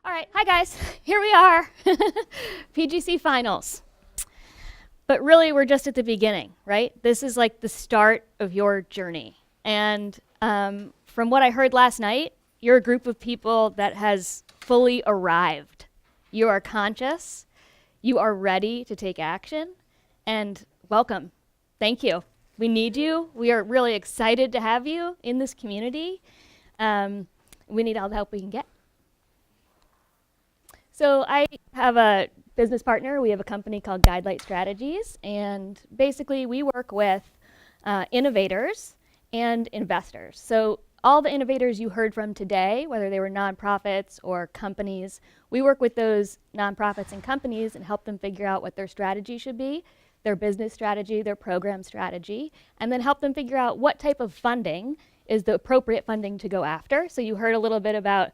All right, hi guys, here we are, PGC finals. But really, we're just at the beginning, right? This is like the start of your journey. And from what I heard last night, you're a group of people that has fully arrived. You are conscious, you are ready to take action, and welcome. Thank you. We need you. We are really excited to have you in this community. We need all the help we can get. So I have a business partner. We have a company called Guidelight Strategies, and basically we work with innovators and investors. So all the innovators you heard from today, whether they were nonprofits or companies, we work with those nonprofits and companies and help them figure out what their strategy should be, their business strategy, their program strategy, and then help them figure out what type of funding is the appropriate funding to go after. So you heard a little bit about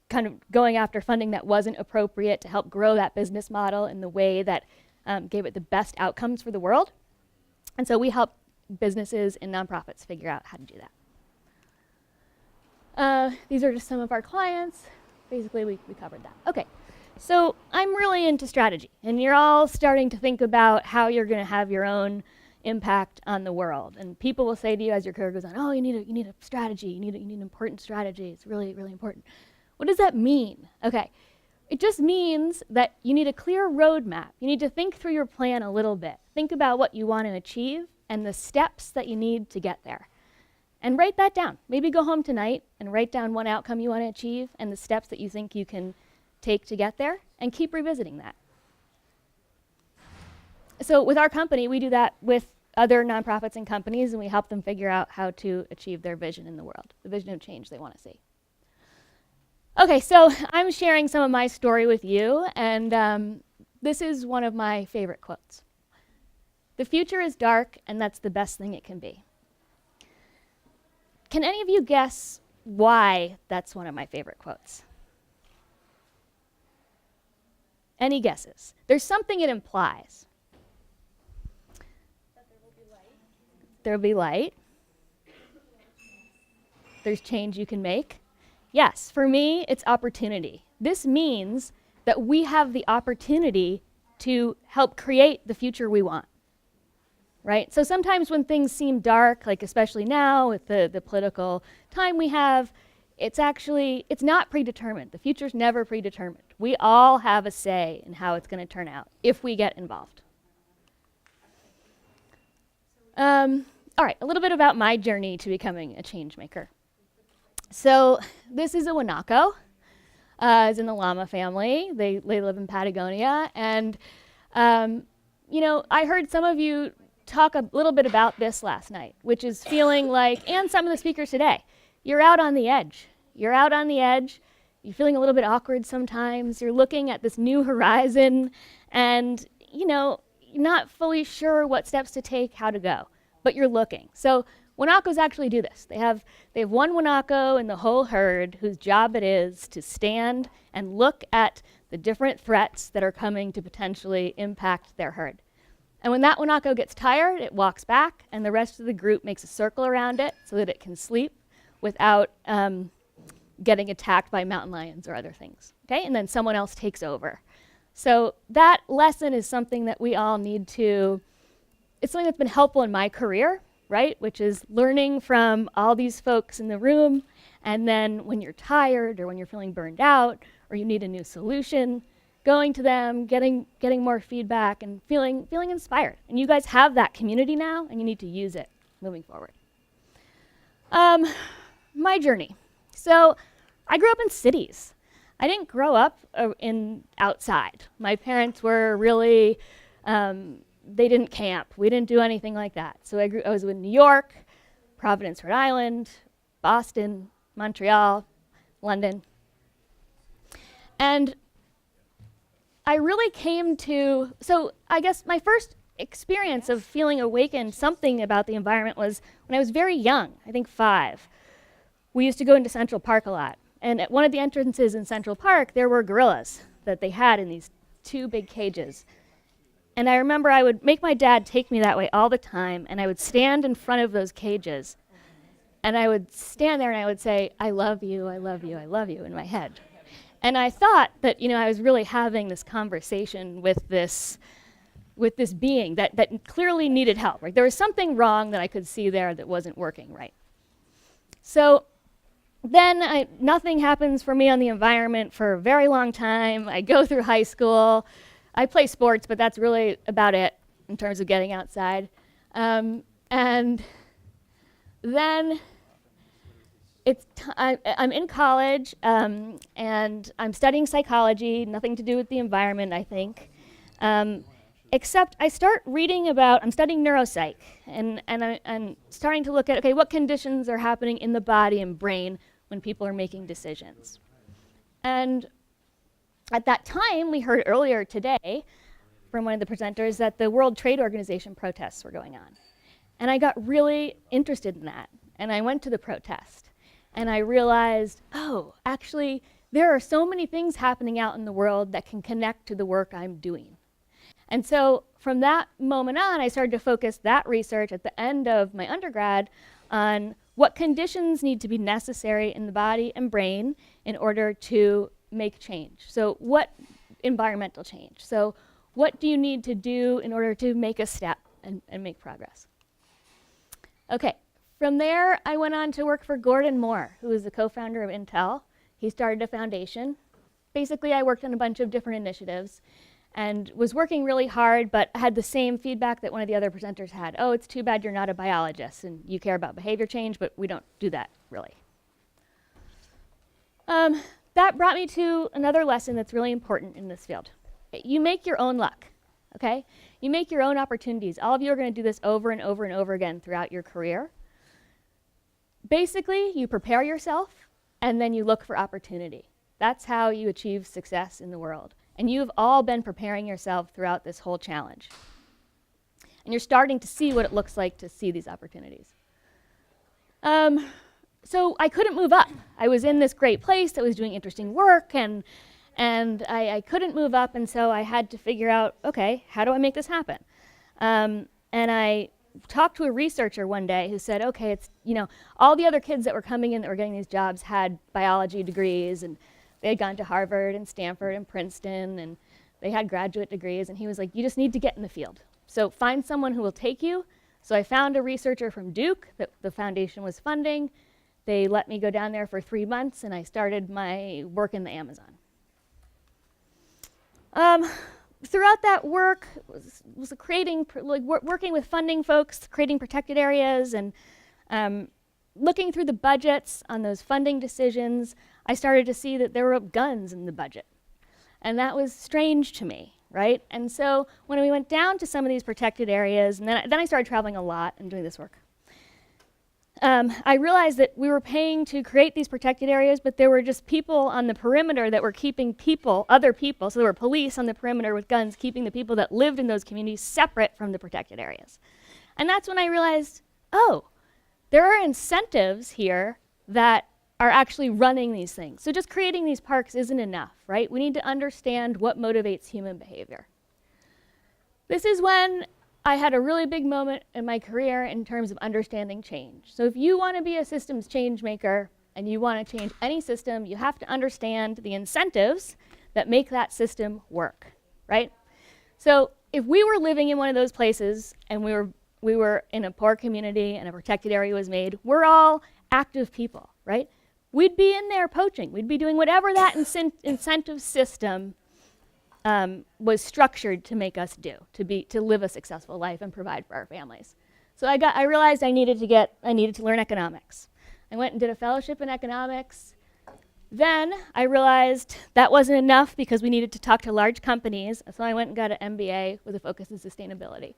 kind of going after funding that wasn't appropriate to help grow that business model in the way that gave it the best outcomes for the world. And so we help businesses and nonprofits figure out how to do that. These are just some of our clients. Basically, we covered that. Okay, so I'm really into strategy, and you're all starting to think about how you're going to have your own impact on the world. And people will say to you as your career goes on, oh, you need a strategy, you need an important strategy. It's really, really important. What does that mean? Okay, it just means that you need a clear roadmap. You need to think through your plan a little bit. Think about what you want to achieve and the steps that you need to get there. And write that down. Maybe go home tonight and write down one outcome you want to achieve and the steps that you think you can take to get there, and keep revisiting that. So with our company, we do that with other nonprofits and companies, and we help them figure out how to achieve their vision in the world, the vision of change they want to see. Okay, so I'm sharing some of my story with you, and this is one of my favorite quotes. The future is dark, and that's the best thing it can be. Can any of you guess why that's one of my favorite quotes? Any guesses? There's something it implies. That there will be light. There will be light. There's change you can make. Yes, for me, it's opportunity. This means that we have the opportunity to help create the future we want, right? So sometimes when things seem dark, like especially now with the political time we have, it's not predetermined. The future's never predetermined. We all have a say in how it's going to turn out if we get involved. All right, a little bit about my journey to becoming a change maker. So this is a Wanako. It's in the llama family. They live in Patagonia. And, I heard some of you talk a little bit about this last night, which is feeling like, and some of the speakers today, you're out on the edge. You're out on the edge. You're feeling a little bit awkward sometimes. You're looking at this new horizon, and, you're not fully sure what steps to take, how to go, but you're looking. So Wanakos actually do this. They have one Wanako in the whole herd whose job it is to stand and look at the different threats that are coming to potentially impact their herd. And when that Wanako gets tired, it walks back, and the rest of the group makes a circle around it so that it can sleep without getting attacked by mountain lions or other things. Okay, and then someone else takes over. So that lesson is something that we all need to, it's something that's been helpful in my career, right? Which is learning from all these folks in the room, and then when you're tired or when you're feeling burned out or you need a new solution, going to them, getting more feedback and feeling inspired. And you guys have that community now, and you need to use it moving forward. My journey. So I grew up in cities. I didn't grow up outside. My parents were really, they didn't camp. We didn't do anything like that. So I was in New York, Providence, Rhode Island, Boston, Montreal, London. And I really came to, so I guess my first experience of feeling awakened something about the environment was when I was very young, I think 5. We used to go into Central Park a lot. And at one of the entrances in Central Park, there were gorillas that they had in these 2 big cages. And I remember I would make my dad take me that way all the time, and I would stand in front of those cages, and I would stand there and I would say, I love you, I love you, I love you, in my head. And I thought that, I was really having this conversation with this being that clearly needed help. Right? There was something wrong that I could see there that wasn't working right. So then nothing happens for me on the environment for a very long time. I go through high school. I play sports, but that's really about it in terms of getting outside. And then I'm in college, and I'm studying psychology, nothing to do with the environment, I think. Except I start reading I'm studying neuropsych, and I'm starting to look at, okay, what conditions are happening in the body and brain when people are making decisions. And at that time, we heard earlier today from one of the presenters that the World Trade Organization protests were going on. And I got really interested in that. And I went to the protest. And I realized, oh, actually, there are so many things happening out in the world that can connect to the work I'm doing. And so from that moment on, I started to focus that research at the end of my undergrad on what conditions need to be necessary in the body and brain in order to make change. So what environmental change? So what do you need to do in order to make a step and make progress? Okay, from there, I went on to work for Gordon Moore, who is the co-founder of Intel. He started a foundation. Basically, I worked on a bunch of different initiatives and was working really hard, but had the same feedback that one of the other presenters had. Oh, it's too bad you're not a biologist and you care about behavior change, but we don't do that, really. That brought me to another lesson that's really important in this field. You make your own luck, okay? You make your own opportunities. All of you are going to do this over and over and over again throughout your career. Basically, you prepare yourself, and then you look for opportunity. That's how you achieve success in the world. And you've all been preparing yourself throughout this whole challenge. And you're starting to see what it looks like to see these opportunities. So I couldn't move up. I was in this great place that was doing interesting work, and I couldn't move up, and so I had to figure out, okay, how do I make this happen? And I talked to a researcher one day who said, okay, it's, all the other kids that were coming in that were getting these jobs had biology degrees, and they had gone to Harvard and Stanford and Princeton, and they had graduate degrees, and he was like, you just need to get in the field. So find someone who will take you. So I found a researcher from Duke that the foundation was funding. They let me go down there for 3 months, and I started my work in the Amazon. Throughout that work, was creating, working with funding folks, creating protected areas, and looking through the budgets on those funding decisions. I started to see that there were guns in the budget, and that was strange to me, right? And so when we went down to some of these protected areas, and then I started traveling a lot and doing this work. I realized that we were paying to create these protected areas, but there were just people on the perimeter that were keeping other people, so there were police on the perimeter with guns, keeping the people that lived in those communities separate from the protected areas. And that's when I realized, oh, there are incentives here that are actually running these things. So just creating these parks isn't enough, right? We need to understand what motivates human behavior. This is when I had a really big moment in my career in terms of understanding change. So if you want to be a systems change maker and you want to change any system, you have to understand the incentives that make that system work, right? So if we were living in one of those places and we were in a poor community and a protected area was made, we're all active people, right? We'd be in there poaching. We'd be doing whatever that incentive system was structured to make us do, to live a successful life and provide for our families. So I realized I needed to learn economics. I went and did a fellowship in economics. Then I realized that wasn't enough because we needed to talk to large companies, so I went and got an MBA with a focus on sustainability.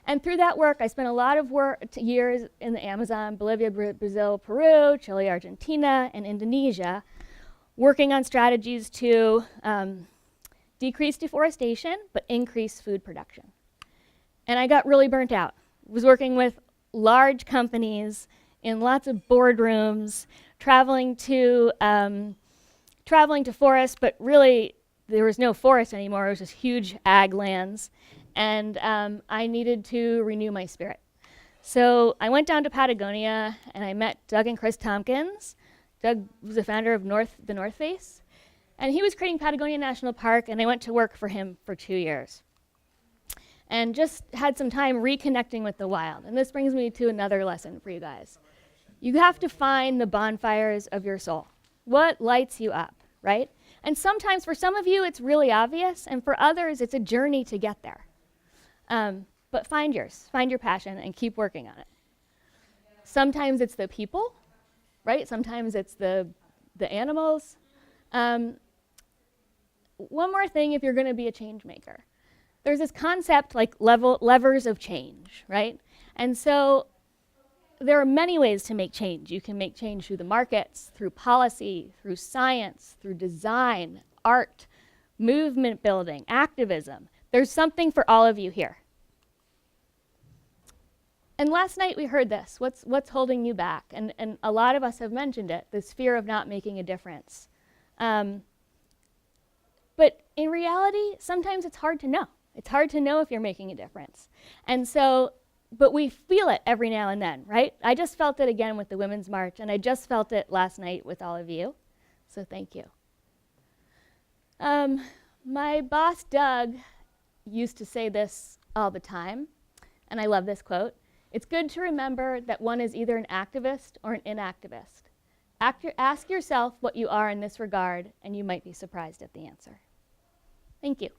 And through that work, I spent a lot of years in the Amazon, Bolivia, Brazil, Peru, Chile, Argentina, and Indonesia, working on strategies to decrease deforestation, but increase food production. And I got really burnt out. I was working with large companies in lots of boardrooms, traveling to forests, but really there was no forest anymore. It was just huge ag lands. And I needed to renew my spirit. So I went down to Patagonia and I met Doug and Chris Tompkins. Doug was the founder of the North Face. And he was creating Patagonia National Park, and I went to work for him for 2 years. And just had some time reconnecting with the wild. And this brings me to another lesson for you guys. You have to find the bonfires of your soul. What lights you up, right? And sometimes for some of you, it's really obvious, and for others, it's a journey to get there. But find yours, find your passion, and keep working on it. Sometimes it's the people, right? Sometimes it's the animals. One more thing if you're going to be a change maker. There's this concept like levers of change, right? And so there are many ways to make change. You can make change through the markets, through policy, through science, through design, art, movement building, activism. There's something for all of you here. And last night we heard this, what's holding you back? And a lot of us have mentioned it, this fear of not making a difference. But in reality, sometimes it's hard to know. It's hard to know if you're making a difference. And so, but we feel it every now and then, right? I just felt it again with the Women's March, and I just felt it last night with all of you. So thank you. My boss, Doug, used to say this all the time, and I love this quote. It's good to remember that one is either an activist or an inactivist. Ask yourself what you are in this regard, and you might be surprised at the answer. Thank you.